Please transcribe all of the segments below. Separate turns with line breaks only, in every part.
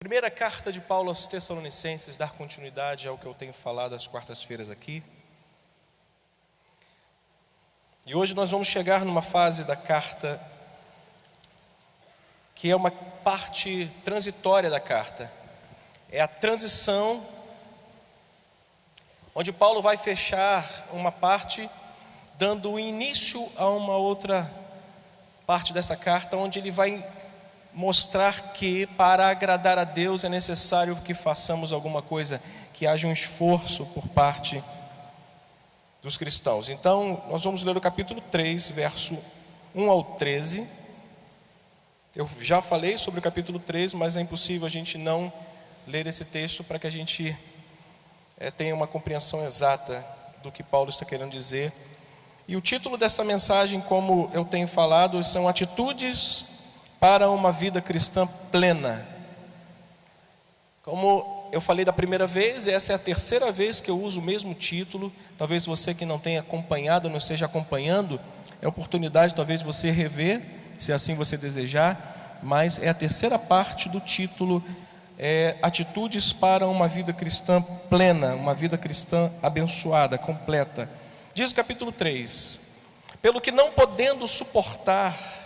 Primeira carta de Paulo aos Tessalonicenses, dar continuidade ao que eu tenho falado às quartas-feiras aqui. E hoje nós vamos chegar numa fase da carta que é uma parte transitória da carta. É a transição, onde Paulo vai fechar uma parte, dando início a uma outra parte dessa carta, onde ele vai mostrar que para agradar a Deus é necessário que façamos alguma coisa, que haja um esforço por parte dos cristãos. Então, nós vamos ler o capítulo 3, verso 1 ao 13. Eu já falei sobre o capítulo 3, mas é impossível a gente não ler esse texto para que a gente tenha uma compreensão exata do que Paulo está querendo dizer. E o título dessa mensagem, como eu tenho falado, são Atitudes para uma vida cristã plena. Como eu falei da primeira vez, essa é a terceira vez que eu uso o mesmo título. Talvez você que não tenha acompanhado, não esteja acompanhando, é oportunidade talvez você rever, se assim você desejar, mas é a terceira parte do título, Atitudes para uma vida cristã plena, uma vida cristã abençoada, completa. Diz o capítulo 3: pelo que não podendo suportar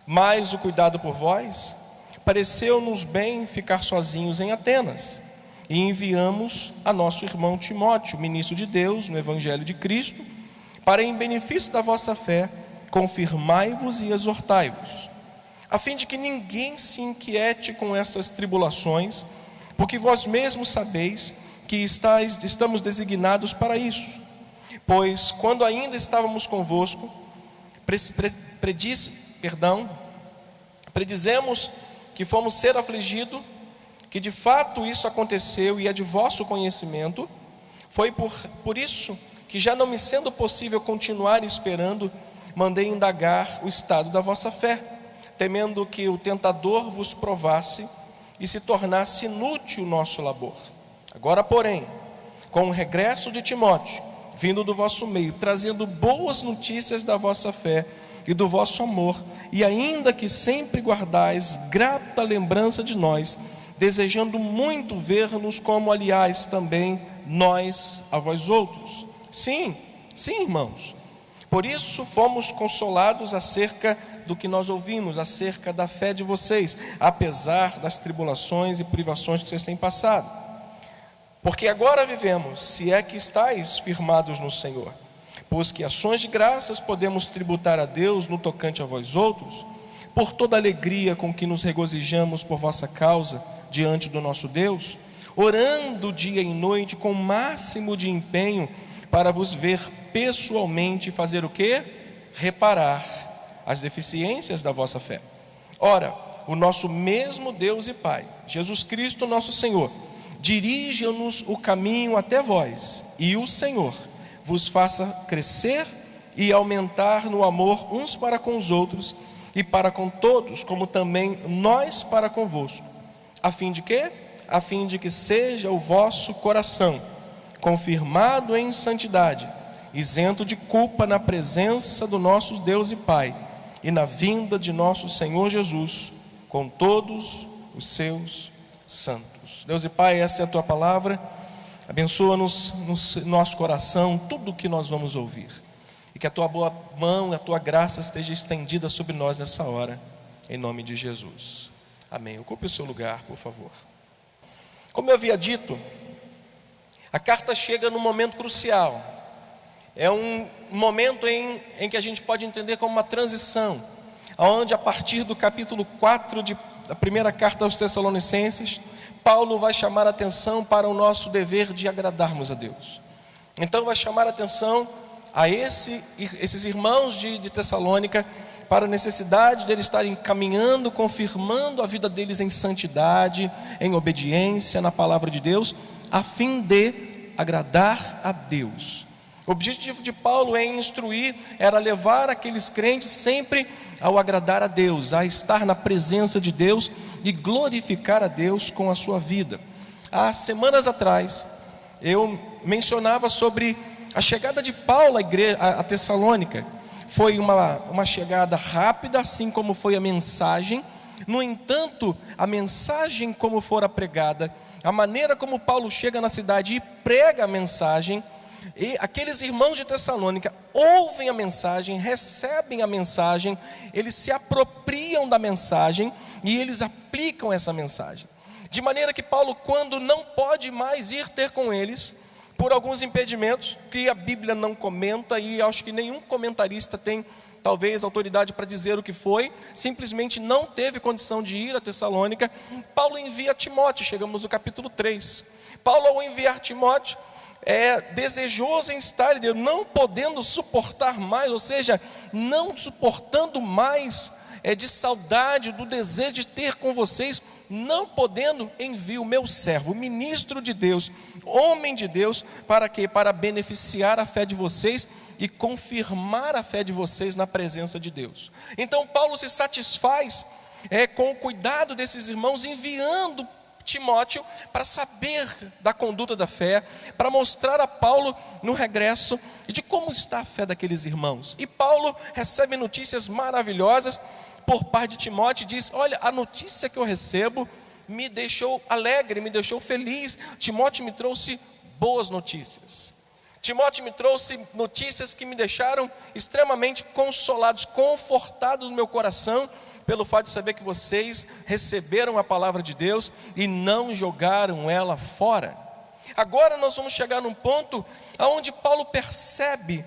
mais o cuidado por vós, pareceu-nos bem ficar sozinhos em Atenas, e enviamos a nosso irmão Timóteo, ministro de Deus no Evangelho de Cristo, para em benefício da vossa fé, confirmai-vos e exortai-vos, a fim de que ninguém se inquiete com estas tribulações, porque vós mesmos sabeis que estamos designados para isso. Pois quando ainda estávamos convosco, predizemos que fomos ser afligidos, que de fato isso aconteceu e é de vosso conhecimento. Foi por isso que, já não me sendo possível continuar esperando, mandei indagar o estado da vossa fé, temendo que o tentador vos provasse e se tornasse inútil o nosso labor. Agora, porém, com o regresso de Timóteo, vindo do vosso meio, trazendo boas notícias da vossa fé e do vosso amor, e ainda que sempre guardais grata lembrança de nós, desejando muito ver-nos, como aliás também nós a vós outros. Sim, irmãos, por isso fomos consolados acerca do que nós ouvimos, acerca da fé de vocês, apesar das tribulações e privações que vocês têm passado. Porque agora vivemos, se é que estáis firmados no Senhor, pois que ações de graças podemos tributar a Deus no tocante a vós outros, por toda a alegria com que nos regozijamos por vossa causa diante do nosso Deus, orando dia e noite com o máximo de empenho para vos ver pessoalmente e fazer o quê? Reparar as deficiências da vossa fé. Ora, o nosso mesmo Deus e Pai, Jesus Cristo nosso Senhor, dirija-nos o caminho até vós, e o Senhor vos faça crescer e aumentar no amor uns para com os outros e para com todos, como também nós para convosco, a fim de quê? A fim de que seja o vosso coração confirmado em santidade, isento de culpa na presença do nosso Deus e Pai e na vinda de nosso Senhor Jesus com todos os seus santos. Deus e Pai, essa é a tua palavra. Abençoa-nos no nosso coração tudo o que nós vamos ouvir, e que a tua boa mão, a tua graça esteja estendida sobre nós nessa hora, em nome de Jesus, amém. Ocupe o seu lugar, por favor. Como eu havia dito, a carta chega num momento crucial. É um momento em que a gente pode entender como uma transição, onde a partir do capítulo 4 da primeira carta aos Tessalonicenses, Paulo vai chamar a atenção para o nosso dever de agradarmos a Deus. Então vai chamar a atenção a esses irmãos de Tessalônica para a necessidade de eles estarem caminhando, confirmando a vida deles em santidade, em obediência na palavra de Deus, a fim de agradar a Deus. O objetivo de Paulo em instruir era levar aqueles crentes sempre ao agradar a Deus, a estar na presença de Deus e glorificar a Deus com a sua vida. Há semanas atrás eu mencionava sobre a chegada de Paulo a Tessalônica. Foi uma chegada rápida, assim como foi a mensagem, No entanto, a mensagem como fora pregada, a maneira como Paulo chega na cidade e prega a mensagem, e aqueles irmãos de Tessalônica ouvem a mensagem, recebem a mensagem, eles se apropriam da mensagem e eles aplicam essa mensagem. De maneira que Paulo, quando não pode mais ir ter com eles, por alguns impedimentos que a Bíblia não comenta, e acho que nenhum comentarista tem talvez autoridade para dizer o que foi, simplesmente não teve condição de ir a Tessalônica, Paulo envia Timóteo. Chegamos no capítulo 3. Paulo, ao enviar Timóteo, desejoso em estar, não podendo suportar mais, ou seja, não suportando mais, de saudade, do desejo de ter com vocês, não podendo, envio o meu servo, ministro de Deus, homem de Deus, para quê? Para beneficiar a fé de vocês e confirmar a fé de vocês na presença de Deus. Então Paulo se satisfaz com o cuidado desses irmãos, enviando Timóteo para saber da conduta da fé, para mostrar a Paulo no regresso de como está a fé daqueles irmãos. E Paulo recebe notícias maravilhosas por parte de Timóteo e diz: olha, a notícia que eu recebo me deixou alegre, me deixou feliz. Timóteo me trouxe boas notícias. Timóteo me trouxe notícias que me deixaram extremamente consolados, confortados no meu coração, pelo fato de saber que vocês receberam a palavra de Deus e não jogaram ela fora. Agora nós vamos chegar num ponto onde Paulo percebe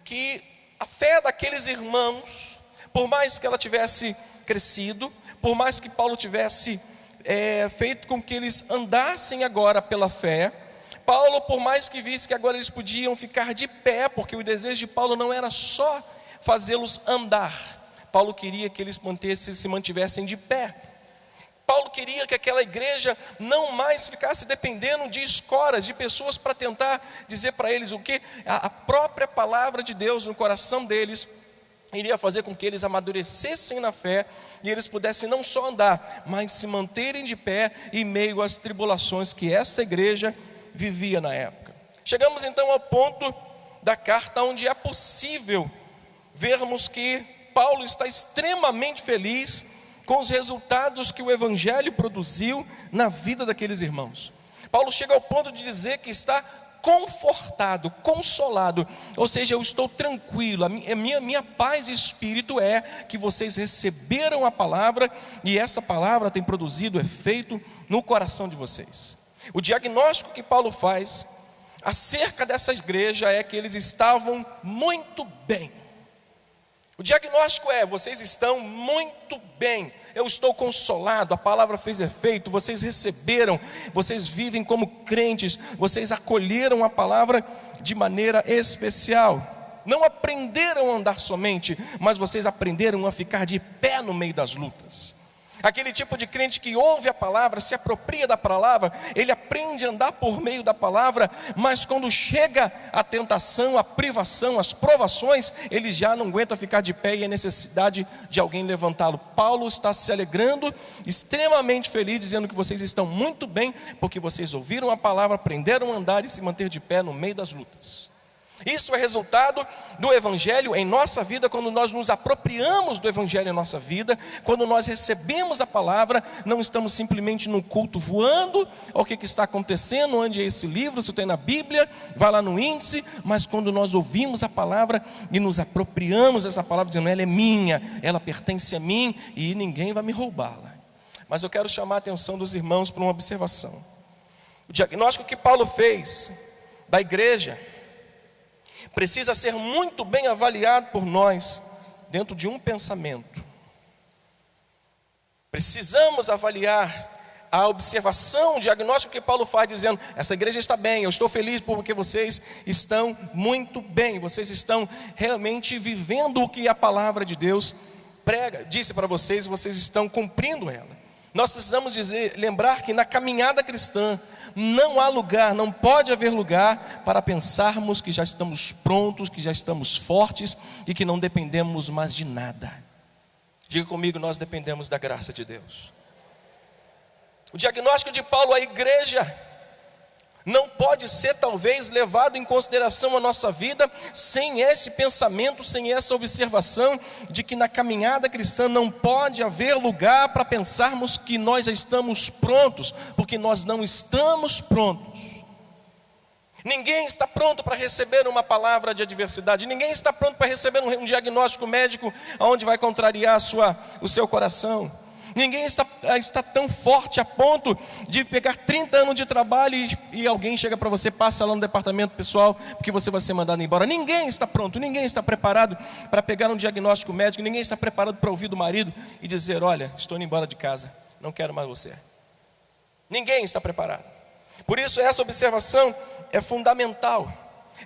que a fé daqueles irmãos, por mais que ela tivesse crescido, por mais que Paulo tivesse feito com que eles andassem agora pela fé, Paulo, por mais que visse que agora eles podiam ficar de pé, porque o desejo de Paulo não era só fazê-los andar, Paulo queria que eles se mantivessem de pé. Paulo queria que aquela igreja não mais ficasse dependendo de escoras, de pessoas para tentar dizer para eles o que a própria palavra de Deus no coração deles iria fazer com que eles amadurecessem na fé e eles pudessem não só andar, mas se manterem de pé em meio às tribulações que essa igreja vivia na época. Chegamos então ao ponto da carta onde é possível vermos que Paulo está extremamente feliz com os resultados que o Evangelho produziu na vida daqueles irmãos. Paulo chega ao ponto de dizer que está confortado, consolado, ou seja, eu estou tranquilo, a minha paz de espírito é que vocês receberam a palavra e essa palavra tem produzido efeito no coração de vocês. O diagnóstico que Paulo faz acerca dessa igreja é que eles estavam muito bem. O diagnóstico é: vocês estão muito bem, eu estou consolado, a palavra fez efeito, vocês receberam, vocês vivem como crentes, vocês acolheram a palavra de maneira especial. Não aprenderam a andar somente, mas vocês aprenderam a ficar de pé no meio das lutas. Aquele tipo de crente que ouve a palavra, se apropria da palavra, ele aprende a andar por meio da palavra, mas quando chega a tentação, a privação, as provações, ele já não aguenta ficar de pé e é necessidade de alguém levantá-lo. Paulo está se alegrando, extremamente feliz, dizendo que vocês estão muito bem, porque vocês ouviram a palavra, aprenderam a andar e se manter de pé no meio das lutas. Isso é resultado do Evangelho em nossa vida, quando nós nos apropriamos do Evangelho em nossa vida, quando nós recebemos a palavra, não estamos simplesmente no culto voando, o que está acontecendo, onde é esse livro, se tem na Bíblia, vai lá no índice, mas quando nós ouvimos a palavra e nos apropriamos dessa palavra, dizendo: ela é minha, ela pertence a mim e ninguém vai me roubá-la. Mas eu quero chamar a atenção dos irmãos para uma observação. O diagnóstico que Paulo fez da igreja precisa ser muito bem avaliado por nós dentro de um pensamento. Precisamos avaliar a observação, o diagnóstico que Paulo faz, dizendo: essa igreja está bem, eu estou feliz porque vocês estão muito bem, vocês estão realmente vivendo o que a palavra de Deus disse para vocês, e vocês estão cumprindo ela. Nós precisamos lembrar que na caminhada cristã não há lugar, não pode haver lugar para pensarmos que já estamos prontos, que já estamos fortes e que não dependemos mais de nada. Diga comigo: nós dependemos da graça de Deus. O diagnóstico de Paulo à igreja não pode ser talvez levado em consideração a nossa vida sem esse pensamento, sem essa observação de que na caminhada cristã não pode haver lugar para pensarmos que nós já estamos prontos, porque nós não estamos prontos. Ninguém está pronto para receber uma palavra de adversidade, ninguém está pronto para receber um diagnóstico médico onde vai contrariar o seu coração. Ninguém está tão forte a ponto de pegar 30 anos de trabalho e alguém chega para você, passa lá no departamento pessoal, porque você vai ser mandado embora. Ninguém está pronto, ninguém está preparado para pegar um diagnóstico médico, ninguém está preparado para ouvir do marido e dizer: olha, estou indo embora de casa, não quero mais você. Ninguém está preparado. Por isso essa observação é fundamental.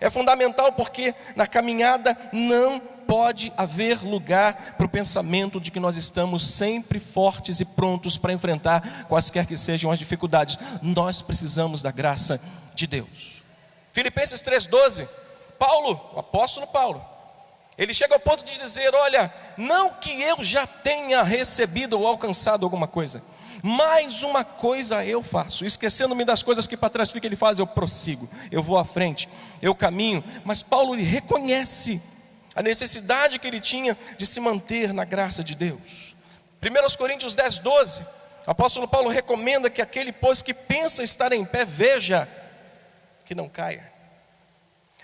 É fundamental porque na caminhada não pode haver lugar para o pensamento de que nós estamos sempre fortes e prontos para enfrentar quaisquer que sejam as dificuldades. Nós precisamos da graça de Deus. Filipenses 3,12, o apóstolo Paulo, ele chega ao ponto de dizer: olha, não que eu já tenha recebido ou alcançado alguma coisa, mais uma coisa eu faço, esquecendo-me das coisas que para trás ficam, ele faz, eu prossigo, eu vou à frente, eu caminho. Mas Paulo, ele reconhece a necessidade que ele tinha de se manter na graça de Deus. 1 Coríntios 10,12, o apóstolo Paulo recomenda que aquele, pois, que pensa estar em pé, veja que não caia.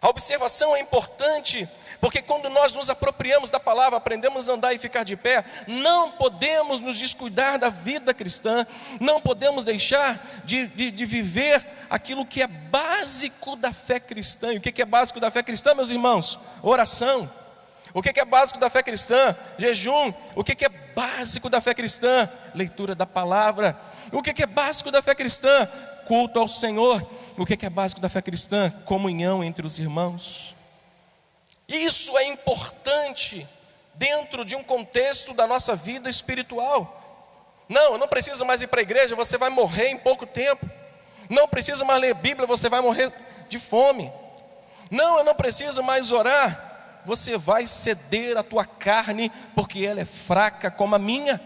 A observação é importante, porque quando nós nos apropriamos da palavra, aprendemos a andar e ficar de pé, não podemos nos descuidar da vida cristã, não podemos deixar de viver aquilo que é básico da fé cristã. E o que é básico da fé cristã, meus irmãos? Oração. O que é básico da fé cristã? Jejum. O que é básico da fé cristã? Leitura da palavra. O que é básico da fé cristã? Culto ao Senhor. O que é básico da fé cristã? Comunhão entre os irmãos. Isso é importante dentro de um contexto da nossa vida espiritual. Não, eu não preciso mais ir para a igreja, você vai morrer em pouco tempo. Não preciso mais ler Bíblia, você vai morrer de fome. Não, eu não preciso mais orar, você vai ceder a tua carne, porque ela é fraca como a minha.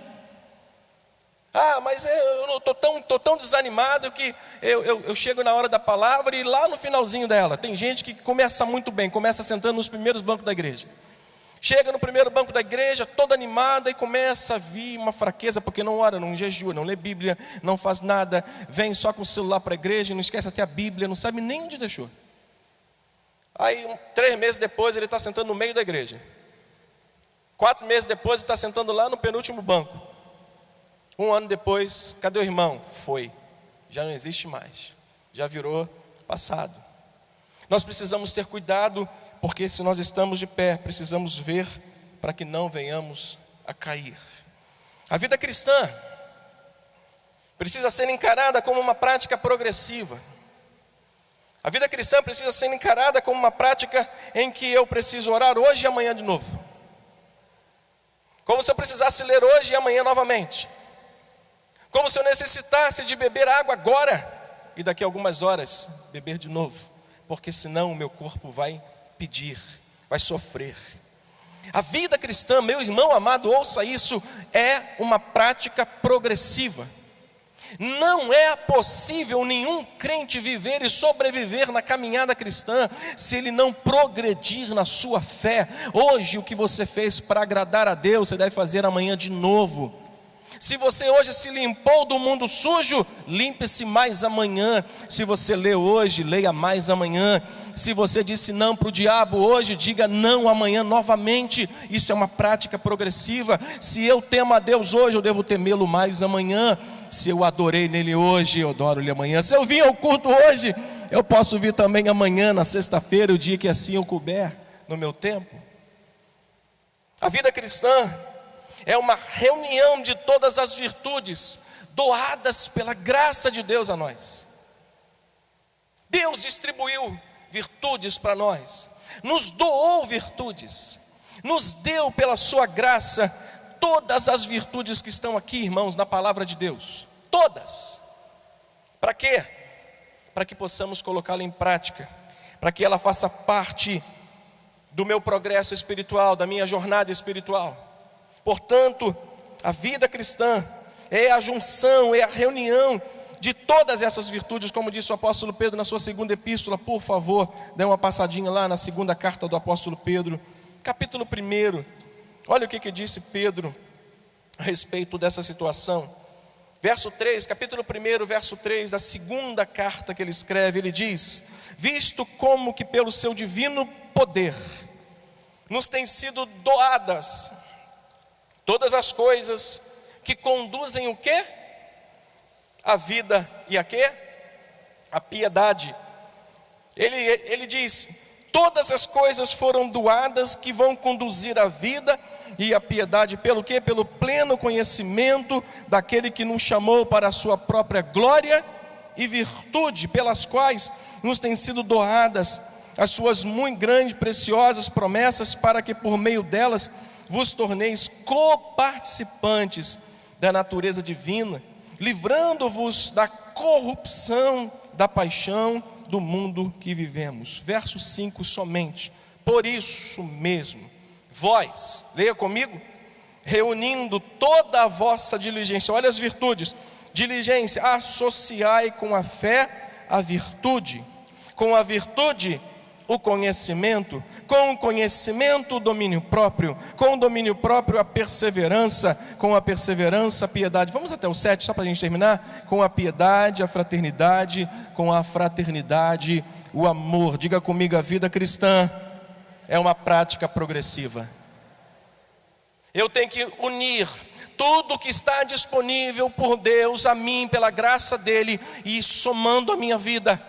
Ah, mas eu estou tão desanimado que eu chego na hora da palavra e lá no finalzinho dela, tem gente que começa muito bem, começa sentando nos primeiros bancos da igreja. Chega no primeiro banco da igreja, toda animada, e começa a vir uma fraqueza, porque não ora, não jejua, não lê Bíblia, não faz nada, vem só com o celular para a igreja, não esquece até a Bíblia, não sabe nem onde deixou. Aí 3 meses depois ele está sentando no meio da igreja. 4 meses depois ele está sentando lá no penúltimo banco. 1 ano depois, cadê o irmão? Foi, já não existe mais, já virou passado. Nós precisamos ter cuidado, porque se nós estamos de pé, precisamos ver para que não venhamos a cair. A vida cristã precisa ser encarada como uma prática progressiva. A vida cristã precisa ser encarada como uma prática em que eu preciso orar hoje e amanhã de novo. Como se eu precisasse ler hoje e amanhã novamente. Como se eu necessitasse de beber água agora e daqui a algumas horas beber de novo, porque senão o meu corpo vai pedir, vai sofrer. A vida cristã, meu irmão amado, ouça isso, é uma prática progressiva. Não é possível nenhum crente viver e sobreviver na caminhada cristã se ele não progredir na sua fé. Hoje o que você fez para agradar a Deus, você deve fazer amanhã de novo. Se você hoje se limpou do mundo sujo, limpe-se mais amanhã. Se você lê hoje, leia mais amanhã. Se você disse não para o diabo hoje, diga não amanhã novamente. Isso é uma prática progressiva. Se eu temo a Deus hoje, eu devo temê-lo mais amanhã. Se eu adorei nele hoje, eu adoro-lhe amanhã. Se eu vim ao culto hoje, eu posso vir também amanhã, na sexta-feira, o dia que assim eu couber no meu tempo. A vida cristã é uma reunião de todas as virtudes doadas pela graça de Deus a nós. Deus distribuiu virtudes para nós, nos doou virtudes, nos deu pela sua graça todas as virtudes que estão aqui, irmãos, na palavra de Deus. Todas. Para quê? Para que possamos colocá-la em prática, para que ela faça parte do meu progresso espiritual, da minha jornada espiritual. Portanto, a vida cristã é a junção, é a reunião de todas essas virtudes, como disse o apóstolo Pedro na sua segunda epístola. Por favor, dê uma passadinha lá na segunda carta do apóstolo Pedro, capítulo 1. Olha o que disse Pedro a respeito dessa situação. Verso 3, capítulo 1, verso 3 da segunda carta que ele escreve, ele diz: visto como que pelo seu divino poder nos têm sido doadas todas as coisas que conduzem o quê? A vida e a quê? A piedade. Ele diz: todas as coisas foram doadas que vão conduzir a vida e a piedade, pelo quê? Pelo pleno conhecimento daquele que nos chamou para a sua própria glória e virtude, pelas quais nos têm sido doadas as suas muito grandes e preciosas promessas, para que por meio delas vos torneis coparticipantes da natureza divina, livrando-vos da corrupção da paixão do mundo que vivemos. Verso 5 somente: por isso mesmo, vós, leia comigo, reunindo toda a vossa diligência, olha as virtudes, diligência, associai com a fé a virtude, com a virtude o conhecimento, com o conhecimento o domínio próprio, com o domínio próprio a perseverança, com a perseverança a piedade. Vamos até o 7 só para a gente terminar. Com a piedade a fraternidade, com a fraternidade o amor. Diga comigo: a vida cristã é uma prática progressiva. Eu tenho que unir tudo que está disponível por Deus a mim, pela graça dele, e somando a minha vida.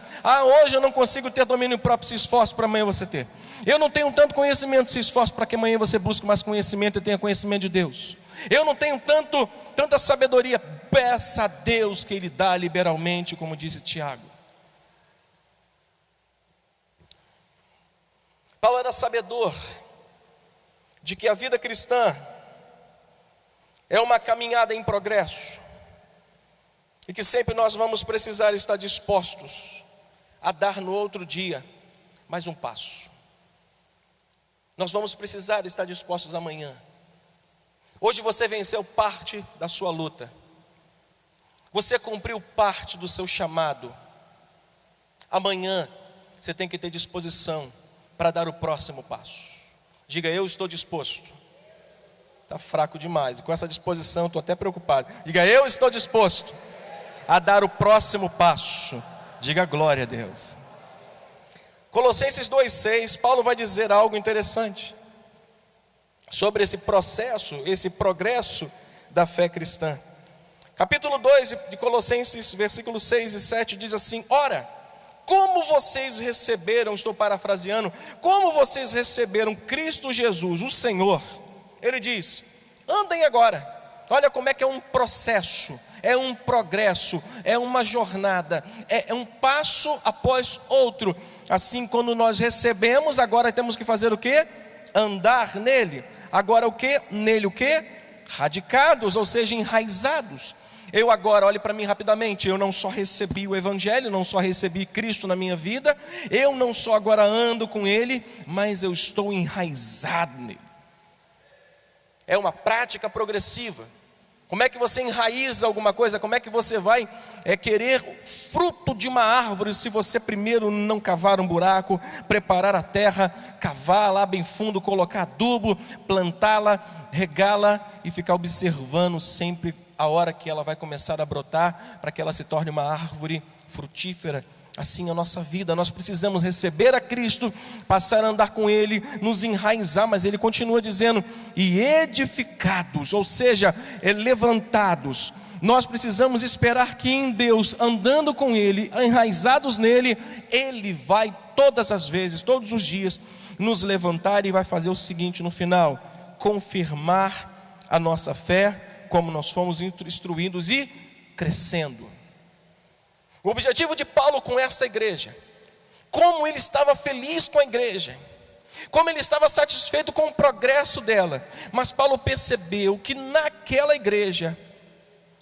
Hoje eu não consigo ter domínio próprio, se esforce para amanhã você ter. Eu não tenho tanto conhecimento, se esforce para que amanhã você busque mais conhecimento e tenha conhecimento de Deus. Eu não tenho tanta sabedoria, peça a Deus que Ele dá liberalmente, como disse Tiago. Paulo era sabedor de que a vida cristã é uma caminhada em progresso, e que sempre nós vamos precisar estar dispostos a dar no outro dia mais um passo. Nós vamos precisar estar dispostos amanhã. Hoje você venceu parte da sua luta, você cumpriu parte do seu chamado. Amanhã você tem que ter disposição para dar o próximo passo. Diga: eu estou disposto. Está fraco demais, e com essa disposição estou até preocupado. Diga: eu estou disposto a dar o próximo passo. Diga glória a Deus. Colossenses 2,6, Paulo vai dizer algo interessante sobre esse processo, esse progresso da fé cristã. Capítulo 2 de Colossenses, versículos 6 e 7 diz assim: ora, como vocês receberam, estou parafraseando, como vocês receberam Cristo Jesus, o Senhor, ele diz: andem agora. Olha como é que é um processo, é um progresso, é uma jornada, é um passo após outro. Assim, quando nós recebemos, agora temos que fazer o quê? Andar nele. Agora o quê? Nele o quê? Radicados, ou seja, enraizados. Eu agora, olhe para mim rapidamente, eu não só recebi o Evangelho, não só recebi Cristo na minha vida, eu não só agora ando com Ele, mas eu estou enraizado nele. É uma prática progressiva. Como é que você enraiza alguma coisa? Como é que você vai querer fruto de uma árvore se você primeiro não cavar um buraco, preparar a terra, cavar lá bem fundo, colocar adubo, plantá-la, regá-la e ficar observando sempre a hora que ela vai começar a brotar, para que ela se torne uma árvore frutífera? Assim a nossa vida, nós precisamos receber a Cristo, passar a andar com Ele, nos enraizar, mas Ele continua dizendo, e edificados, ou seja, levantados. Nós precisamos esperar que em Deus, andando com Ele, enraizados nele, Ele vai todas as vezes, todos os dias, nos levantar e vai fazer o seguinte no final: confirmar a nossa fé, como nós fomos instruídos e crescendo. O objetivo de Paulo com essa igreja, como ele estava feliz com a igreja, como ele estava satisfeito com o progresso dela, mas Paulo percebeu que naquela igreja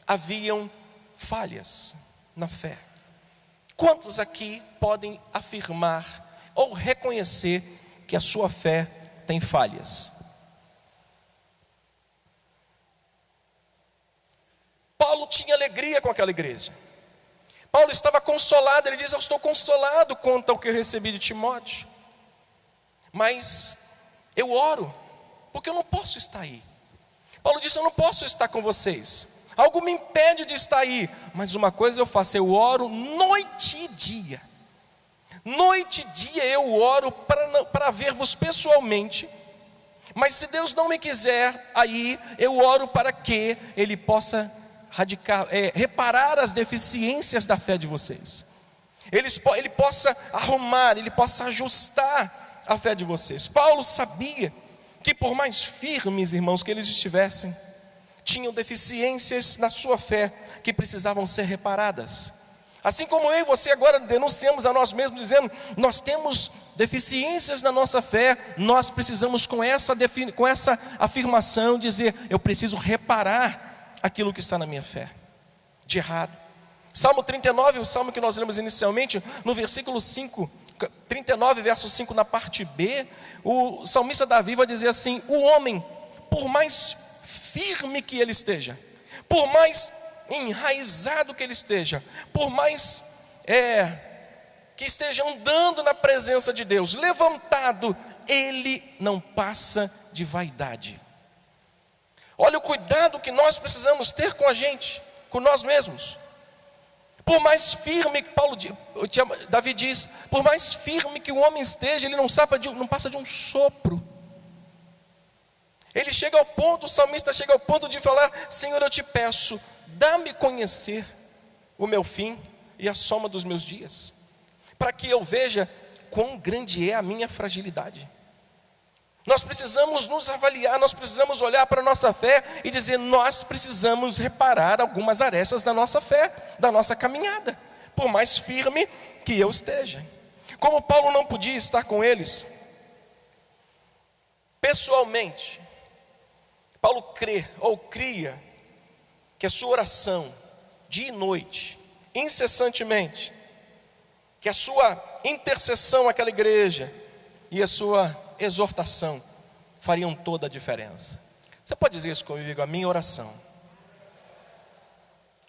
haviam falhas na fé. Quantos aqui podem afirmar ou reconhecer que a sua fé tem falhas? Paulo tinha alegria com aquela igreja. Paulo estava consolado, ele diz: eu estou consolado quanto ao que eu recebi de Timóteo, mas eu oro, porque eu não posso estar aí. Paulo disse: eu não posso estar com vocês, algo me impede de estar aí, mas uma coisa eu faço, eu oro noite e dia. Noite e dia eu oro para ver-vos pessoalmente, mas se Deus não me quiser aí, eu oro para que Ele possa reparar as deficiências da fé de vocês. Ele possa arrumar, Ele possa ajustar a fé de vocês. Paulo sabia que por mais firmes, irmãos, que eles estivessem, tinham deficiências na sua fé que precisavam ser reparadas. Assim como eu e você agora denunciamos a nós mesmos, dizendo: nós temos deficiências na nossa fé, nós precisamos com essa afirmação dizer: eu preciso reparar aquilo que está na minha fé, de errado. Salmo 39, o salmo que nós lemos inicialmente, no versículo 5, 39, verso 5, na parte B, o salmista Davi vai dizer assim: o homem, por mais firme que ele esteja, por mais enraizado que ele esteja, por mais que esteja andando na presença de Deus, levantado, ele não passa de vaidade. Olha o cuidado que nós precisamos ter com a gente, com nós mesmos. Por mais firme que Davi diz, por mais firme que o homem esteja, ele não passa de um sopro. Ele chega ao ponto, o salmista chega ao ponto de falar: Senhor, eu te peço, dá-me conhecer o meu fim e a soma dos meus dias, para que eu veja quão grande é a minha fragilidade. Nós precisamos nos avaliar, nós precisamos olhar para a nossa fé e dizer: nós precisamos reparar algumas arestas da nossa fé, da nossa caminhada, por mais firme que eu esteja. Como Paulo não podia estar com eles pessoalmente, Paulo cria que a sua oração, dia e noite, incessantemente, que a sua intercessão àquela igreja e a sua exortação fariam toda a diferença. Você pode dizer isso comigo? A minha oração.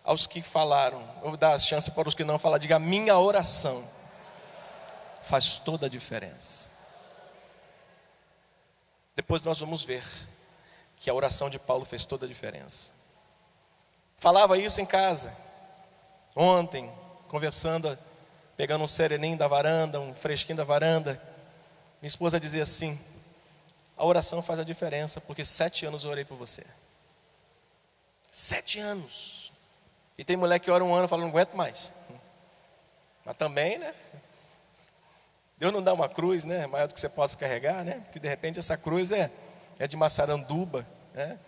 Aos que falaram, eu vou dar a chance para os que não falaram, diga: a minha oração faz toda a diferença. Depois nós vamos ver que a oração de Paulo fez toda a diferença. Falava isso em casa, ontem, conversando, pegando um sereninho da varanda, um fresquinho da varanda. Minha esposa dizia assim: a oração faz a diferença, porque 7 anos eu orei por você. 7 anos. E tem mulher que ora 1 ano e fala: não aguento mais. Mas também, né? Deus não dá uma cruz, né, maior do que você possa carregar, né? Porque de repente essa cruz é de maçaranduba, né?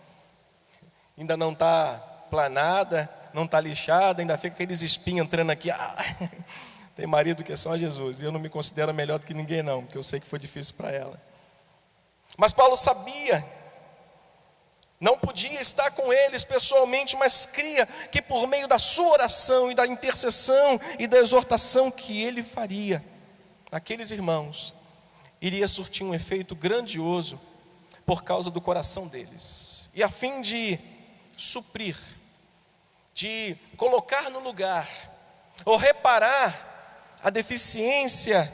Ainda não está planada, não está lixada, ainda fica aqueles espinhos entrando aqui. Tem marido que é só Jesus, e eu não me considero melhor do que ninguém não, porque eu sei que foi difícil para ela. Mas Paulo sabia, não podia estar com eles pessoalmente, mas cria que por meio da sua oração e da intercessão e da exortação que ele faria naqueles irmãos, iria surtir um efeito grandioso por causa do coração deles. E a fim de suprir, de colocar no lugar, ou reparar a deficiência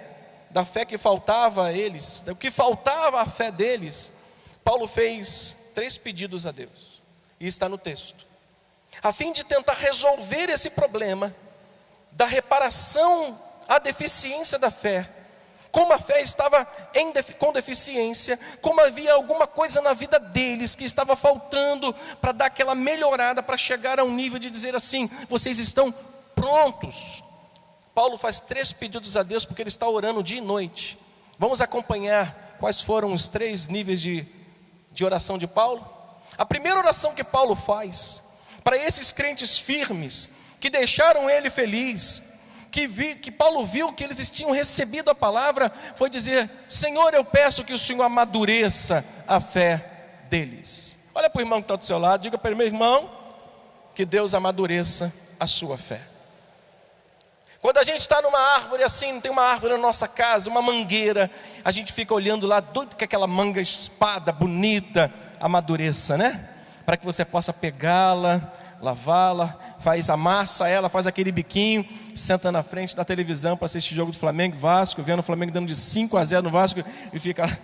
da fé que faltava a eles, o que faltava à fé deles, Paulo fez 3 pedidos a Deus, e está no texto, a fim de tentar resolver esse problema da reparação à deficiência da fé. Como a fé estava com deficiência, como havia alguma coisa na vida deles que estava faltando para dar aquela melhorada, para chegar a um nível de dizer assim: vocês estão prontos. Paulo faz 3 pedidos a Deus, porque ele está orando dia e noite. Vamos acompanhar quais foram os 3 níveis de oração de Paulo. A primeira oração que Paulo faz para esses crentes firmes, que deixaram ele feliz, que Paulo viu que eles tinham recebido a palavra, foi dizer: Senhor, eu peço que o Senhor amadureça a fé deles. Olha para o irmão que está do seu lado, diga para ele: meu irmão, que Deus amadureça a sua fé. Quando a gente está numa árvore assim, tem uma árvore na nossa casa, uma mangueira, a gente fica olhando lá, doido que aquela manga espada bonita amadureça, né? Para que você possa pegá-la, lavá-la, amassa ela, faz aquele biquinho, senta na frente da televisão para assistir jogo do Flamengo e Vasco, vendo o Flamengo dando de 5-0 no Vasco e fica...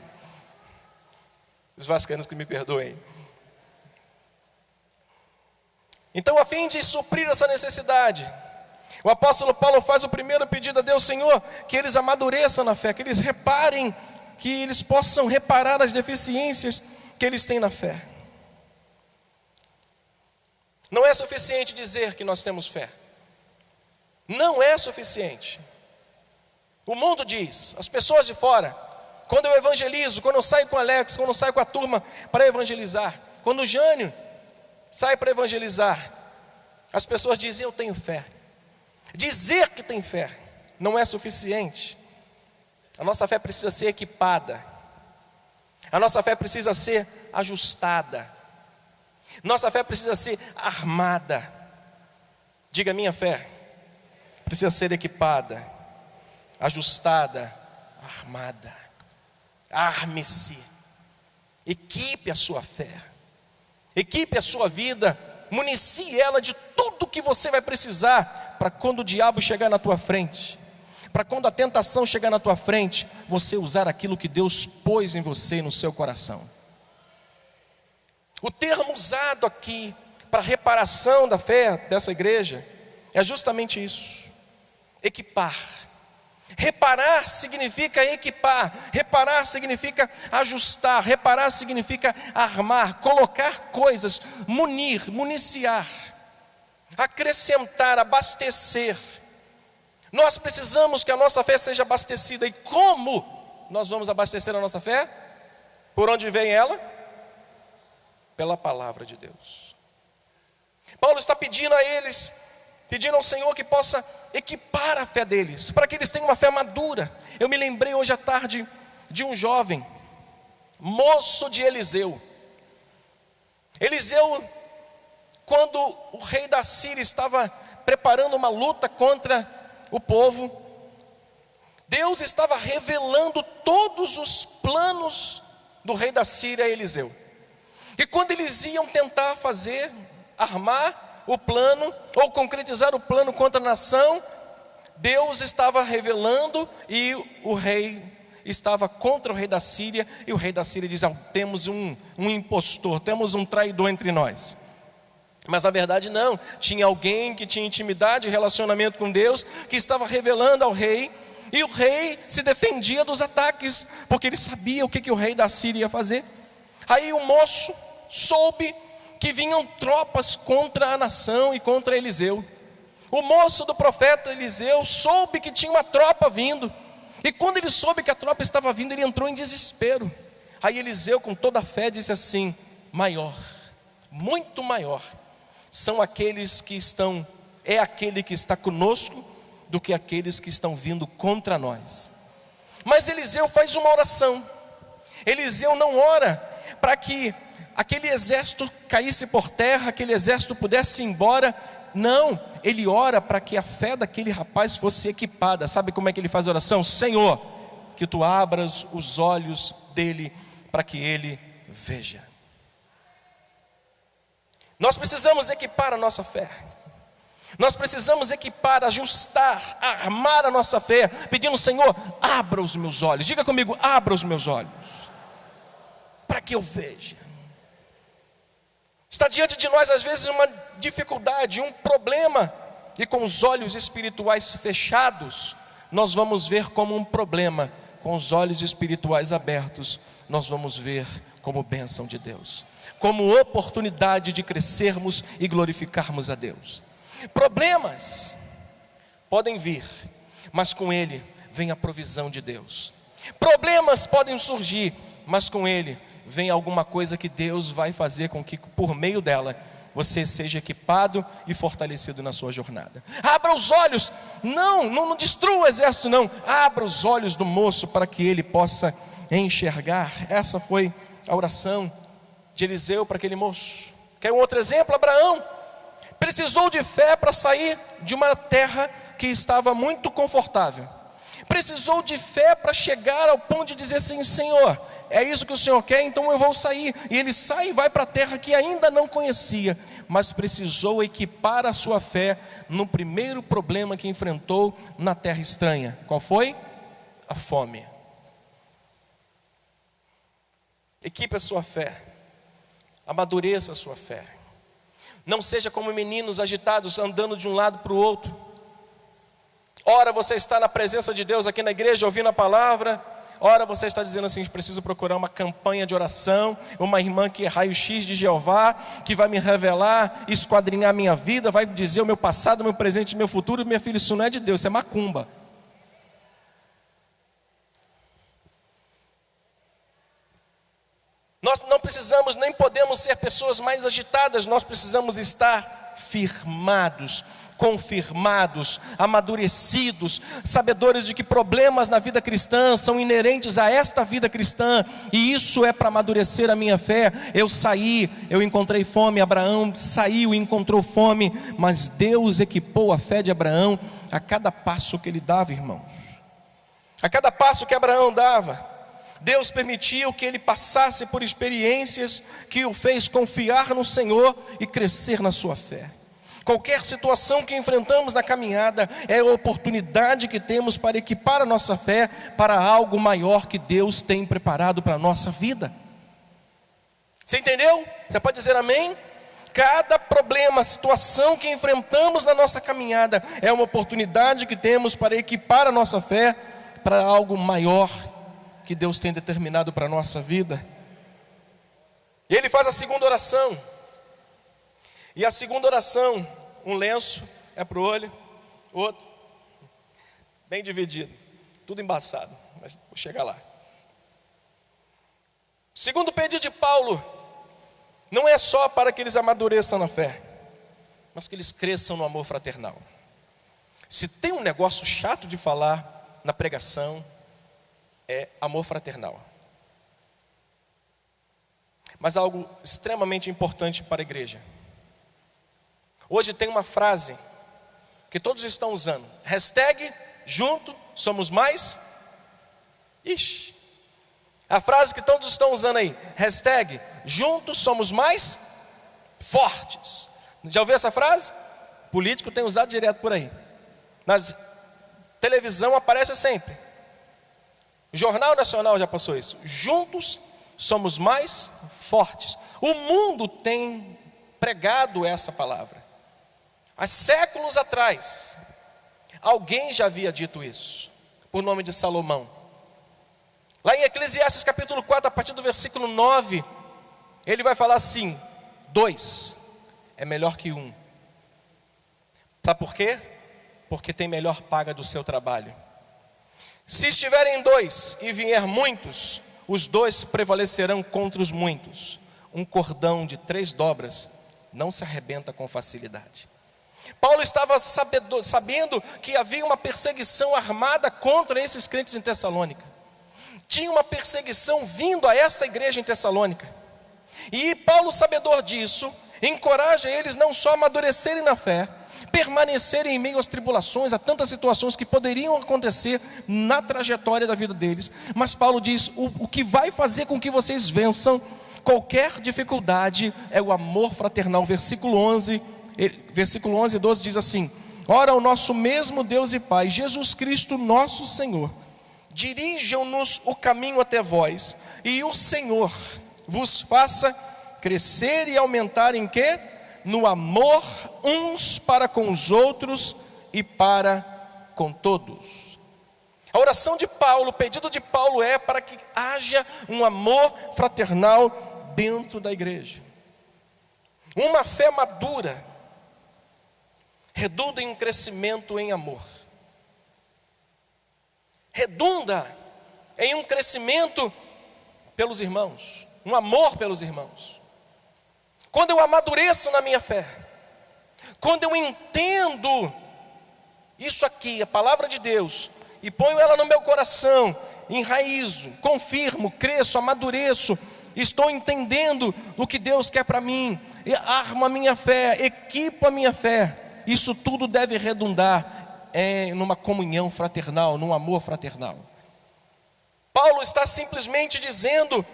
Os vascaínos que me perdoem. Então, a fim de suprir essa necessidade, o apóstolo Paulo faz o primeiro pedido a Deus: Senhor, que eles amadureçam na fé, que eles reparem, que eles possam reparar as deficiências que eles têm na fé. Não é suficiente dizer que nós temos fé. Não é suficiente. O mundo diz, as pessoas de fora, quando eu evangelizo, quando eu saio com o Alex, quando eu saio com a turma para evangelizar, quando o Jânio sai para evangelizar, as pessoas dizem: eu tenho fé. Dizer que tem fé não é suficiente. A nossa fé precisa ser equipada. A nossa fé precisa ser ajustada. Nossa fé precisa ser armada. Diga: minha fé precisa ser equipada, ajustada, armada. Arme-se. Equipe a sua fé. Equipe a sua vida. Municie ela de tudo que você vai precisar para quando o diabo chegar na tua frente, para quando a tentação chegar na tua frente, você usar aquilo que Deus pôs em você e no seu coração. O termo usado aqui para reparação da fé dessa igreja é justamente isso: equipar. Reparar significa equipar, reparar significa ajustar, reparar significa armar, colocar coisas, municiar, acrescentar, abastecer. Nós precisamos que a nossa fé seja abastecida. E como nós vamos abastecer a nossa fé? Por onde vem ela? Pela palavra de Deus. Paulo está pedindo a eles, pedindo ao Senhor que possa equipar a fé deles, para que eles tenham uma fé madura. Eu me lembrei hoje à tarde de um jovem, moço de Eliseu. Eliseu, quando o rei da Síria estava preparando uma luta contra o povo, Deus estava revelando todos os planos do rei da Síria a Eliseu. E quando eles iam tentar armar o plano, ou concretizar o plano contra a nação, Deus estava revelando, e o rei estava contra o rei da Síria, e o rei da Síria diz: temos um impostor, temos um traidor entre nós. Mas na verdade não, tinha alguém que tinha intimidade e relacionamento com Deus, que estava revelando ao rei, e o rei se defendia dos ataques, porque ele sabia o que o rei da Síria ia fazer. Aí o moço soube que vinham tropas contra a nação e contra Eliseu. O moço do profeta Eliseu soube que tinha uma tropa vindo, e quando ele soube que a tropa estava vindo, ele entrou em desespero. Aí Eliseu, com toda a fé, disse assim: maior, muito maior são aqueles que estão, é aquele que está conosco, do que aqueles que estão vindo contra nós. Mas Eliseu faz uma oração. Eliseu não ora para que aquele exército caísse por terra, aquele exército pudesse ir embora. Não, ele ora para que a fé daquele rapaz fosse equipada. Sabe como é que ele faz a oração? Senhor, que tu abras os olhos dele para que ele veja. Nós precisamos equipar a nossa fé. Nós precisamos equipar, ajustar, armar a nossa fé, pedindo: Senhor, abra os meus olhos. Diga comigo: abra os meus olhos, para que eu veja. Está diante de nós às vezes uma dificuldade, um problema, e com os olhos espirituais fechados, nós vamos ver como um problema. Com os olhos espirituais abertos, nós vamos ver como bênção de Deus, como oportunidade de crescermos e glorificarmos a Deus. Problemas podem vir, mas com ele vem a provisão de Deus. Problemas podem surgir, mas com ele vem alguma coisa que Deus vai fazer com que por meio dela você seja equipado e fortalecido na sua jornada. Abra os olhos, não destrua o exército não, abra os olhos do moço para que ele possa enxergar. Essa foi a oração de Eliseu para aquele moço. Quer um outro exemplo? Abraão precisou de fé para sair de uma terra que estava muito confortável. Precisou de fé para chegar ao ponto de dizer assim: Senhor, é isso que o Senhor quer, então eu vou sair. E ele sai e vai para a terra que ainda não conhecia. mas precisou equipar a sua fé no primeiro problema que enfrentou na terra estranha. Qual foi? A fome. Equipe a sua fé, amadureça a sua fé. Não seja como meninos agitados andando de um lado para o outro. Ora você está na presença de Deus aqui na igreja ouvindo a palavra, ora você está dizendo assim: preciso procurar uma campanha de oração, uma irmã que é raio-x de Jeová, que vai me revelar, esquadrinhar a minha vida, vai dizer o meu passado, o meu presente e o meu futuro. Minha filha, isso não é de Deus, isso é macumba. Nós não precisamos nem podemos ser pessoas mais agitadas, nós precisamos estar firmados, confirmados, amadurecidos, sabedores de que problemas na vida cristã são inerentes a esta vida cristã, e isso é para amadurecer a minha fé. Eu encontrei fome, Abraão saiu e encontrou fome, mas Deus equipou a fé de Abraão a cada passo que ele dava, irmãos. A cada passo que Abraão dava, Deus permitiu que ele passasse por experiências que o fez confiar no Senhor e crescer na sua fé. Qualquer situação que enfrentamos na caminhada é a oportunidade que temos para equipar a nossa fé para algo maior que Deus tem preparado para a nossa vida. Você entendeu? Você pode dizer amém? Cada problema, situação que enfrentamos na nossa caminhada é uma oportunidade que temos para equipar a nossa fé para algo maior que Deus tem determinado para a nossa vida. E ele faz a segunda oração. E a segunda oração, um lenço é para o olho, outro bem dividido, tudo embaçado, mas vou chegar lá. O segundo pedido de Paulo não é só para que eles amadureçam na fé, mas que eles cresçam no amor fraternal. Se tem um negócio chato de falar na pregação, é amor fraternal. Mas algo extremamente importante para a igreja. Hoje tem uma frase que todos estão usando: hashtag junto somos mais. Ixi, a frase que todos estão usando aí, hashtag juntos somos mais fortes. Já ouviu essa frase? O político tem usado direto por aí. Na televisão aparece sempre. O Jornal Nacional já passou isso. Juntos somos mais fortes. O mundo tem pregado essa palavra. Há séculos atrás, alguém já havia dito isso, por nome de Salomão. Lá em Eclesiastes capítulo 4, a partir do versículo 9, ele vai falar assim: 2 é melhor que 1. Sabe por quê? Porque tem melhor paga do seu trabalho. Se estiverem 2 e vier muitos, os 2 prevalecerão contra os muitos. Um cordão de 3 dobras não se arrebenta com facilidade. Paulo estava sabendo que havia uma perseguição armada contra esses crentes em Tessalônica. Tinha uma perseguição vindo a essa igreja em Tessalônica. E Paulo, sabedor disso, encoraja eles não só a amadurecerem na fé, permanecerem em meio às tribulações, a tantas situações que poderiam acontecer na trajetória da vida deles. Mas Paulo diz: o que vai fazer com que vocês vençam qualquer dificuldade é o amor fraternal. Versículo 11 e 12 diz assim: ora, o nosso mesmo Deus e Pai, Jesus Cristo nosso Senhor, dirijam-nos o caminho até vós, e o Senhor vos faça crescer e aumentar em quê? No amor uns para com os outros e para com todos. A oração de Paulo, o pedido de Paulo é para que haja um amor fraternal dentro da igreja. Uma fé madura redunda em um crescimento em amor. Redunda em um crescimento pelos irmãos, um amor pelos irmãos. Quando eu amadureço na minha fé, quando eu entendo isso aqui, a palavra de Deus, e ponho ela no meu coração, enraizo, confirmo, cresço, amadureço, estou entendendo o que Deus quer para mim, armo a minha fé, equipo a minha fé, isso tudo deve redundar numa comunhão fraternal, num amor fraternal. Paulo está simplesmente dizendo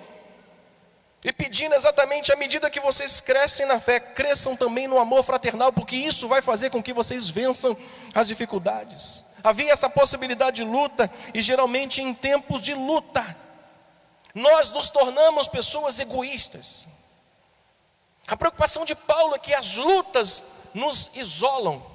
E pedindo exatamente, à medida que vocês crescem na fé, cresçam também no amor fraternal, porque isso vai fazer com que vocês vençam as dificuldades. Havia essa possibilidade de luta, e geralmente em tempos de luta, nós nos tornamos pessoas egoístas. A preocupação de Paulo é que as lutas nos isolam.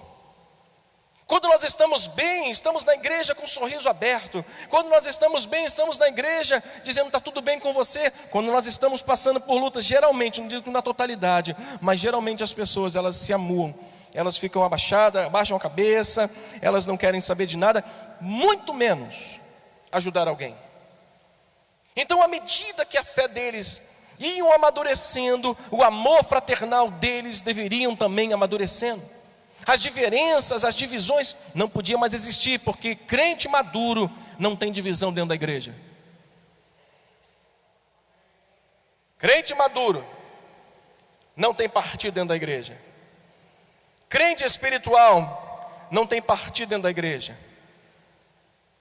Quando nós estamos bem, estamos na igreja com um sorriso aberto. Quando nós estamos bem, estamos na igreja dizendo está tudo bem com você. Quando nós estamos passando por lutas, geralmente, não digo na totalidade, mas geralmente as pessoas, elas se amuam. Elas ficam abaixadas, abaixam a cabeça, elas não querem saber de nada, muito menos ajudar alguém. Então, à medida que a fé deles iam amadurecendo, o amor fraternal deles deveriam também amadurecendo. As diferenças, as divisões não podiam mais existir, porque crente maduro não tem divisão dentro da igreja. Crente maduro não tem partido dentro da igreja. Crente espiritual não tem partido dentro da igreja.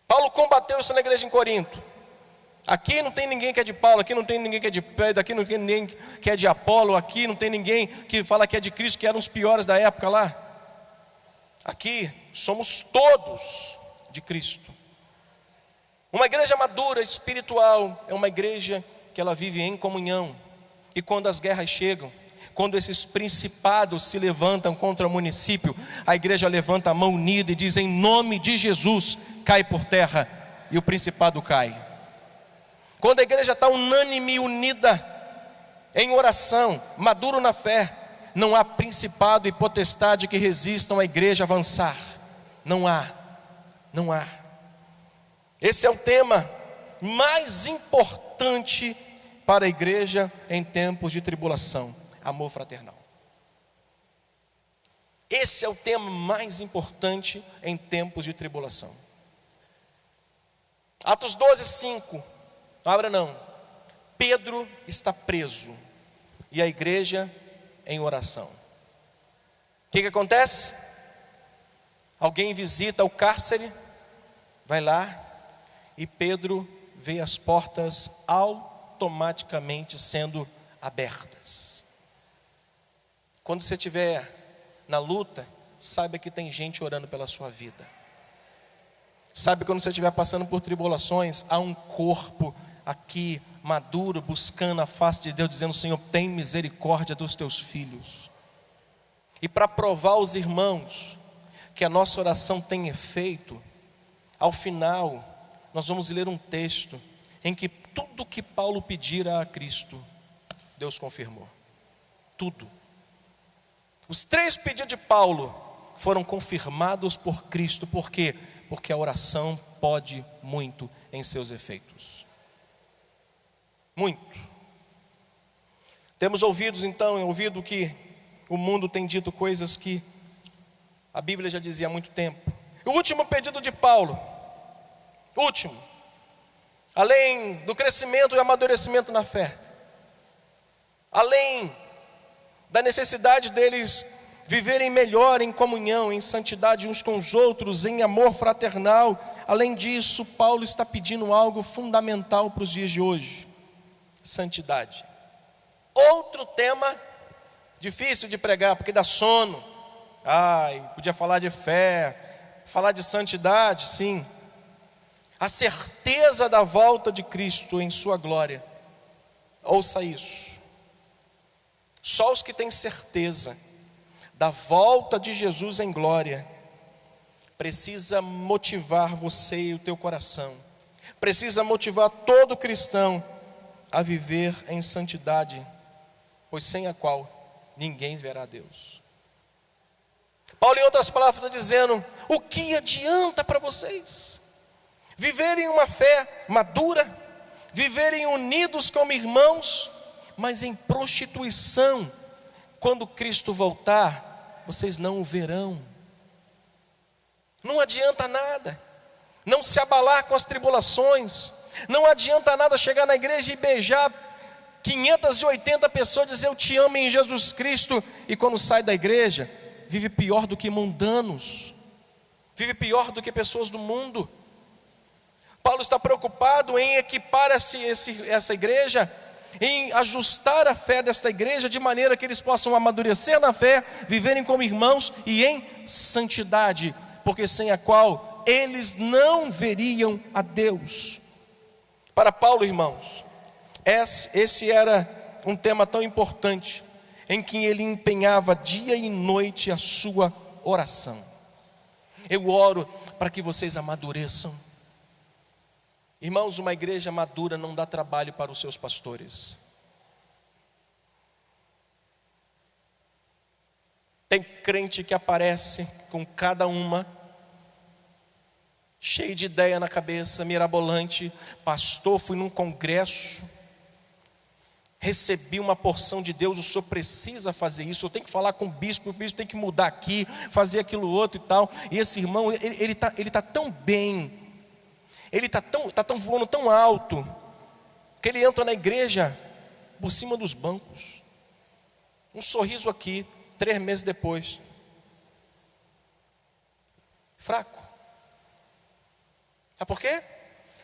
Paulo combateu isso na igreja em Corinto. Aqui não tem ninguém que é de Paulo, aqui não tem ninguém que é de Pedro, aqui não tem ninguém que é de Apolo, aqui não tem ninguém que fala que é de Cristo, que eram os piores da época lá. Aqui somos todos de Cristo. Uma igreja madura, espiritual, é uma igreja que ela vive em comunhão. E quando as guerras chegam, quando esses principados se levantam contra o município, a igreja levanta a mão unida e diz: em nome de Jesus, cai por terra, e o principado cai. Quando a igreja está unânime e unida em oração, maduro na fé, não há principado e potestade que resistam à igreja avançar. Não há. Esse é o tema mais importante para a igreja em tempos de tribulação: amor fraternal. Esse é o tema mais importante em tempos de tribulação. Atos 12:5. Não abra não. Pedro está preso e a igreja em oração. O que acontece? Alguém visita o cárcere, vai lá, e Pedro vê as portas automaticamente sendo abertas. Quando você estiver na luta, saiba que tem gente orando pela sua vida. Sabe, quando você estiver passando por tribulações, há um corpo aqui maduro, buscando a face de Deus, dizendo: Senhor, tem misericórdia dos teus filhos. E para provar os irmãos que a nossa oração tem efeito, ao final nós vamos ler um texto em que tudo que Paulo pedira a Cristo, Deus confirmou. Tudo. Os 3 pedidos de Paulo foram confirmados por Cristo. Por quê? Porque a oração pode muito em seus efeitos. Muito. Temos ouvido que o mundo tem dito coisas que a Bíblia já dizia há muito tempo. O último pedido de Paulo, além do crescimento e amadurecimento na fé, além da necessidade deles viverem melhor em comunhão, em santidade uns com os outros, em amor fraternal, além disso, Paulo está pedindo algo fundamental para os dias de hoje: santidade. Outro tema difícil de pregar, porque dá sono. Podia falar de fé, falar de santidade, sim. A certeza da volta de Cristo em sua glória. Ouça isso. Só os que têm certeza da volta de Jesus em glória precisa motivar você e o teu coração. Precisa motivar todo cristão a viver em santidade, pois sem a qual ninguém verá Deus. Paulo, em outras palavras, está dizendo: o que adianta para vocês viverem uma fé madura, viverem unidos como irmãos, mas em prostituição? Quando Cristo voltar, vocês não o verão. Não adianta nada não se abalar com as tribulações. Não adianta nada chegar na igreja e beijar 580 pessoas, dizer eu te amo em Jesus Cristo, e quando sai da igreja, vive pior do que mundanos, vive pior do que pessoas do mundo. Paulo está preocupado em equipar essa igreja em ajustar a fé desta igreja de maneira que eles possam amadurecer na fé, viverem como irmãos e em santidade, porque sem a qual eles não veriam a Deus. Para Paulo, irmãos, esse era um tema tão importante, em que ele empenhava dia e noite a sua oração. Eu oro para que vocês amadureçam. Irmãos, uma igreja madura não dá trabalho para os seus pastores. Tem crente que aparece com cada uma, cheio de ideia na cabeça, mirabolante. Pastor, fui num congresso, recebi uma porção de Deus, o senhor precisa fazer isso, eu tenho que falar com o bispo tem que mudar aqui, fazer aquilo outro e tal. E esse irmão, ele tá tão bem, ele tá voando tão alto, que ele entra na igreja por cima dos bancos. Um sorriso aqui, 3 meses depois, fraco. Sabe por quê?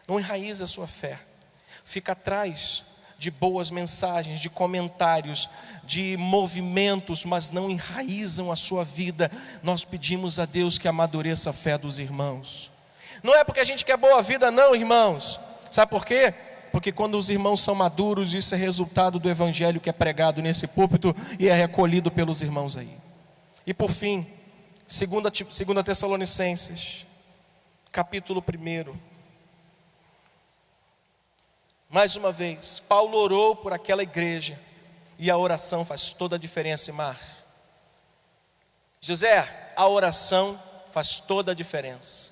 Não enraiza a sua fé, fica atrás de boas mensagens, de comentários, de movimentos, mas não enraizam a sua vida. Nós pedimos a Deus que amadureça a fé dos irmãos. Não é porque a gente quer boa vida não, irmãos. Sabe por quê? Porque quando os irmãos são maduros, isso é resultado do evangelho que é pregado nesse púlpito e é recolhido pelos irmãos aí. E por fim, 2 Tessalonicenses, capítulo 1. Mais uma vez, Paulo orou por aquela igreja, e a oração faz toda a diferença, Mar. José, a oração faz toda a diferença.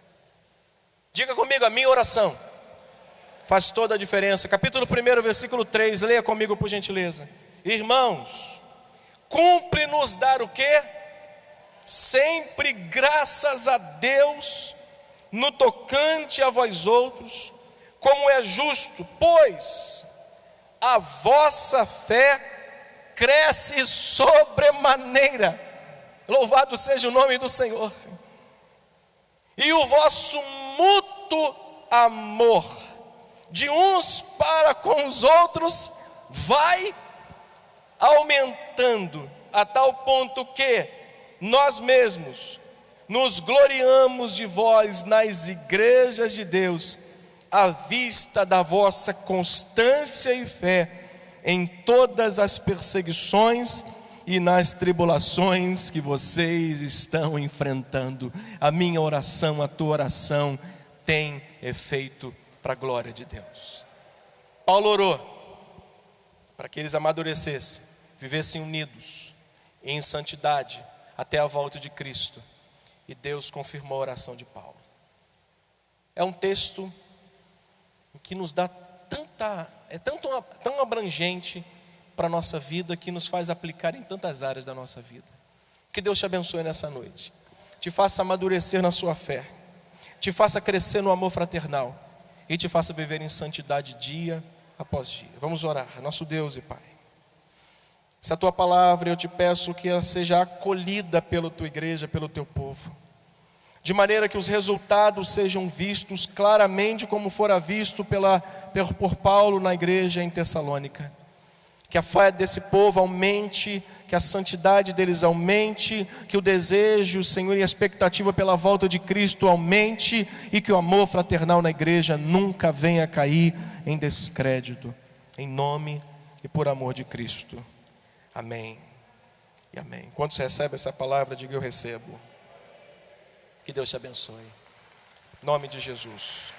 Diga comigo, a minha oração faz toda a diferença. Capítulo 1, versículo 3, leia comigo por gentileza. Irmãos, cumpre-nos dar o quê? Sempre graças a Deus, no tocante a vós outros, como é justo, pois a vossa fé cresce sobremaneira. Louvado seja o nome do Senhor. E o vosso mútuo amor de uns para com os outros vai aumentando, a tal ponto que nós mesmos nos gloriamos de vós nas igrejas de Deus, à vista da vossa constância e fé em todas as perseguições e nas tribulações que vocês estão enfrentando. A minha oração, a tua oração tem efeito para a glória de Deus. Paulo orou para que eles amadurecessem, vivessem unidos em santidade até a volta de Cristo, e Deus confirmou a oração de Paulo. É um texto que nos dá tão abrangente para a nossa vida, que nos faz aplicar em tantas áreas da nossa vida. Que Deus te abençoe nessa noite, te faça amadurecer na sua fé, te faça crescer no amor fraternal e te faça viver em santidade dia após dia. Vamos orar. Nosso Deus e Pai, se a tua palavra, eu te peço que ela seja acolhida pela tua igreja, pelo teu povo, de maneira que os resultados sejam vistos claramente, como fora visto por Paulo na igreja em Tessalônica. Que a fé desse povo aumente, que a santidade deles aumente, que o desejo, Senhor, e a expectativa pela volta de Cristo aumente, e que o amor fraternal na igreja nunca venha a cair em descrédito. Em nome e por amor de Cristo. Amém e amém. Quando você recebe essa palavra, diga: eu recebo. Que Deus te abençoe. Em nome de Jesus.